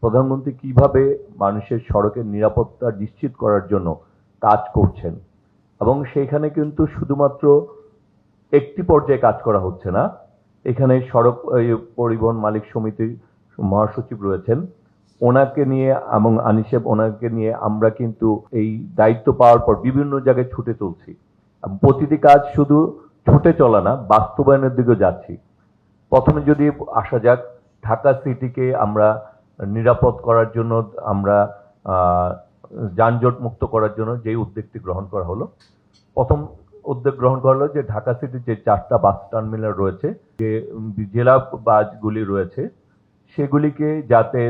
প্রধানমন্ত্রী কিভাবে মানুষের সড়কের নিরাপত্তা নিশ্চিত করার জন্য কাজ করছেন, এবং সেইখানে কিন্তু শুধুমাত্র একটি পর্যায়ে কাজ করা হচ্ছে না। এখানে সড়ক পরিবহন মালিক সমিতির মহাসচিব রয়েছেন, ওনাকে নিয়ে এবং আনিসেব ওনাকে নিয়ে আমরা কিন্তু এই দায়িত্ব পাওয়ার পর বিভিন্ন জায়গায় ছুটে চলছি। প্রতিটি কাজ শুধু ছুটে চলা না, বাস্তবায়নের দিকে যাচ্ছি। প্রথমে যদি আসা যাক, ঢাকা সিটিকে আমরা নিরাপদ করার জন্য, আমরা যানজট মুক্ত করার জন্য যে উদ্যোগটি গ্রহণ করা হলো, প্রথম উদ্যোগ গ্রহণ করা হলো যে ঢাকা সিটির যে 4টা বাস টার্মিনাল রয়েছে, যে জেলা বাসগুলি রয়েছে, সেগুলিকে যাতে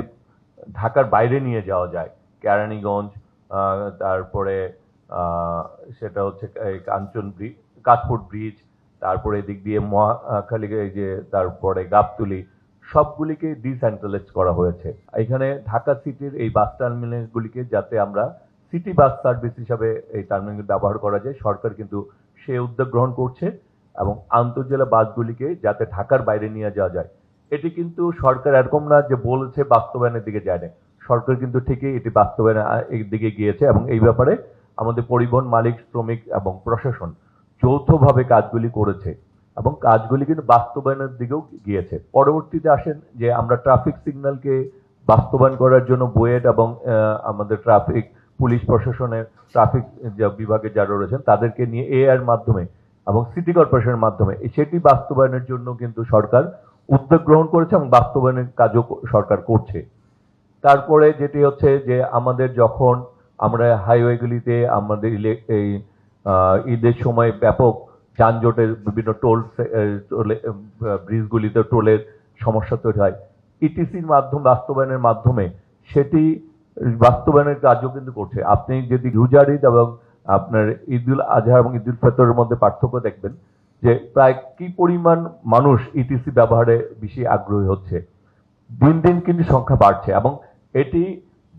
ঢাকার বাইরে নিয়ে যাওয়া যায়, কেরানীগঞ্জ, তারপরে সেটা হচ্ছে কাশপুর ব্রিজ, তারপরে এদিক দিয়ে মহাখালী, যে তারপরে গাবতলী, সবগুলিকে ডিসেন্ট্রালাইজ করা হয়েছে। এখানে ঢাকা সিটির এই বাস টার্মিনালগুলিকে যাতে আমরা সিটি বাস সার্ভিস হিসাবে এই টার্মিনাল ব্যবহার করা যায়, সরকার কিন্তু সে উদ্যোগ গ্রহণ করছে, এবং আন্তঃজেলা বাসগুলিকে যাতে ঢাকার বাইরে নিয়ে যাওয়া যায়। এটি কিন্তু সরকার এরকম না যে বলেছে বাস্তবায়নের দিকে যায় না, সরকার কিন্তু ঠিকই এটি বাস্তবায়নের দিকে গিয়েছে, এবং এই ব্যাপারে আমাদের পরিবহন মালিক, শ্রমিক এবং প্রশাসন যৌথভাবে কাজগুলি করেছে, এবং কাজগুলি কিন্তু বাস্তবায়নের দিকেও গিয়েছে। পরবর্তীতে আসেন যে আমরা ট্রাফিক সিগন্যালকে বাস্তবায়ন করার জন্য বুয়েট এবং আমাদের ট্রাফিক পুলিশ প্রশাসনের ট্রাফিক বিভাগে যারা রয়েছেন তাদেরকে নিয়ে এআর মাধ্যমে এবং সিটি কর্পোরেশনের মাধ্যমে সেটি বাস্তবায়নের জন্য কিন্তু সরকার উদ্যোগ গ্রহণ করেছে, এবং বাস্তবায়নের কাজও সরকার করছে। তারপরে যেটি হচ্ছে যে আমাদের যখন আমরা হাইওয়েগুলিতে আমাদের এই ঈদের সময় ব্যাপক যানজটের বিভিন্ন ব্রিজগুলিতে টোলের সমস্যা তৈরি হয়, ইটিসির বাস্তবায়নের মাধ্যমে সেটি বাস্তবায়নের কাজও কিন্তু করছে। আপনি যদি রোজার ঈদ এবং আপনার ঈদুল আজহা এবং ঈদুল ফিতরের মধ্যে পার্থক্য দেখবেন যে প্রায় কি পরিমাণ মানুষ ইটিসি ব্যবহারে বেশি আগ্রহী হচ্ছে। দিন দিন কিন্তু সংখ্যা বাড়ছে, এবং এটি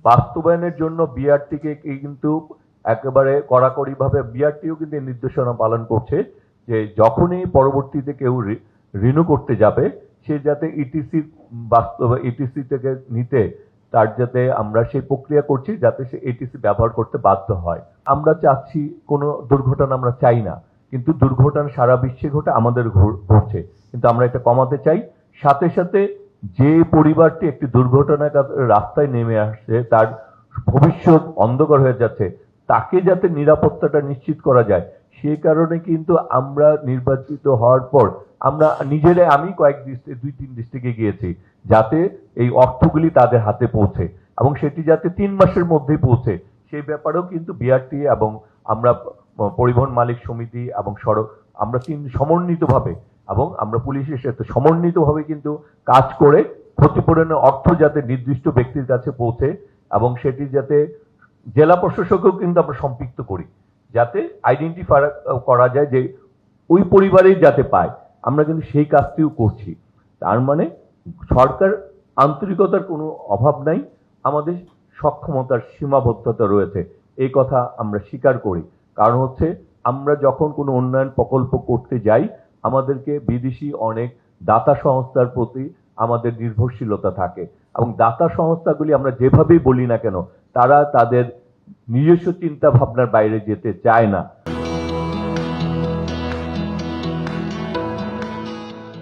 বাস্তবায়নের জন্য বিআরটিকে কিন্তু একেবারে কড়াকড়িভাবে বিআরটিও কিন্তু নির্দেশনা পালন করছে যে যখনই পরবর্তীতে কেউ রিনিউ করতে যাবে, সে যাতে ইটিসি থেকে নিতে তার যাতে আমরা সেই প্রক্রিয়া করছি যাতে সে এটিসি ব্যবহার করতে বাধ্য হয়। আমরা চাচ্ছি কোনো দুর্ঘটনা আমরা চাই না, কিন্তু দুর্ঘটনা সারা বিশ্বে ঘটে, আমাদের ঘটছে, কিন্তু আমরা এটা কমাতে চাই। সাথে সাথে যে পরিবারটি একটি দুর্ঘটনার রাস্তায় নেমে আসছে, তার ভবিষ্যৎ অন্ধকার হয়ে যাচ্ছে, তাকে যাতে নিরাপত্তাটা নিশ্চিত করা যায়, সেই কারণে কিন্তু আমরা নির্বাচিত হওয়ার পর আমরা নিজেরাই, আমি দুই তিন ডিস্ট্রিক্টে গিয়েছি যাতে এই অর্থগুলি তাদের হাতে পৌঁছে, এবং সেটি যাতে 3 মাসের মধ্যেই পৌঁছে, সেই ব্যাপারেও কিন্তু বিআরটি এবং আমরা পরিবহন মালিক সমিতি এবং সড়ক আমরা সমন্বিতভাবে, এবং আমরা পুলিশের সাথে সমন্বিতভাবে কিন্তু কাজ করে ক্ষতিপূরণের অর্থ যাতে নির্দিষ্ট ব্যক্তির কাছে পৌঁছে, এবং সেটি যাতে জেলা প্রশাসককেও কিন্তু আমরা সম্পৃক্ত করি, যাতে আইডেন্টিফাই করা যায় যে ওই পরিবারেই যাতে পায়। আমরা কিন্তু সেই কাজটিও করছি। তার মানে সরকার আন্তরিকতার কোনো অভাব নাই, আমাদের সক্ষমতার সীমাবদ্ধতা রয়েছে, এই কথা আমরা স্বীকার করি। কারণ হচ্ছে আমরা যখন কোনো উন্নয়ন প্রকল্প করতে যাই, আমাদেরকে বিদেশি অনেক দাতা সংস্থার প্রতি আমাদের নির্ভরশীলতা থাকে, এবং দাতা সংস্থাগুলি আমরা যেভাবেই বলি না কেন, তারা তাদের নিজস্ব চিন্তা ভাবনার বাইরে যেতে চায় না।